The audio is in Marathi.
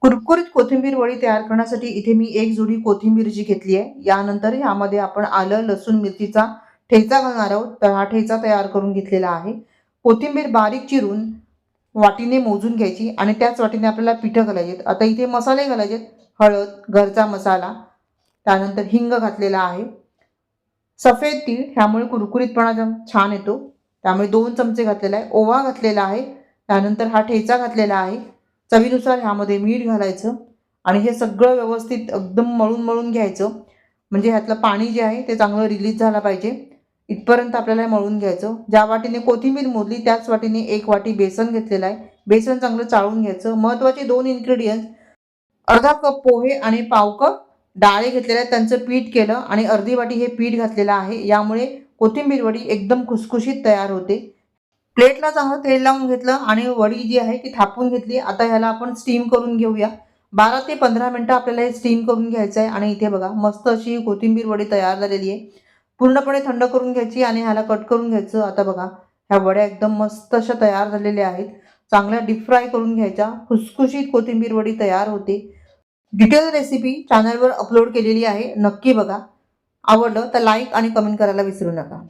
कुरकुरीत कोथिंबीर वडी तयार करण्यासाठी इथे मी एक जुडी कोथिंबीरची घेतली आहे. यानंतर यामध्ये आपण आलं लसूण मिरचीचा ठेचा घालणार आहोत. तर हा ठेचा तयार करून घेतलेला आहे. कोथिंबीर बारीक चिरून वाटीने मोजून घ्यायची आणि त्याच वाटीने आपल्याला पिठं घालायचे. आता इथे मसाले घालायचे. हळद, घरचा मसाला, त्यानंतर हिंग घातलेला आहे. सफेद तीळ, ह्यामुळे कुरकुरीतपणा छान येतो, त्यामुळे 2 चमचे घातलेला आहे. ओवा घातलेला आहे. त्यानंतर हा ठेचा घातलेला आहे. चवीनुसार ह्यामध्ये मीठ घालायचं आणि हे सगळं व्यवस्थित एकदम मळून मळून घ्यायचं. म्हणजे ह्यातलं पाणी जे आहे ते चांगलं रिलीज झालं पाहिजे, इथपर्यंत आपल्याला मळून घ्यायचं. ज्या वाटीने कोथिंबीर मोजली त्याच वाटीने 1 वाटी बेसन घेतलेलं आहे. बेसन चांगलं चाळून घ्यायचं. महत्त्वाचे 2 इन्ग्रेडियंट्स, अर्धा कप पोहे आणि पाव कप डाळी घेतलेल्या आहेत, त्यांचं पीठ केलं आणि अर्धी वाटी हे पीठ घातलेलं आहे. यामुळे कोथिंबीर वडी एकदम खुसखुशीत तयार होते. प्लेटला चांगलं तेल लावून घेतलं आणि वडी जी आहे ती थापून घेतली. आता ह्याला आपण स्टीम करून घेऊया. 12 ते 15 मिनटं आपल्याला हे स्टीम करून घ्यायचं आहे. आणि इथे बघा मस्त अशी कोथिंबीर वडी तयार झालेली आहे. पूर्णपणे थंड करून घ्यायची आणि ह्याला कट करून घ्यायचं. आता बघा ह्या वड्या एकदम मस्त अशा तयार झालेल्या आहेत. चांगल्या डीप फ्राय करून घ्यायच्या. खुसखुशीत कोथिंबीर वडी तयार होते. डिटेल रेसिपी चॅनलवर अपलोड केलेली आहे, नक्की बघा. आवडलं तर लाईक आणि कमेंट करायला विसरू नका.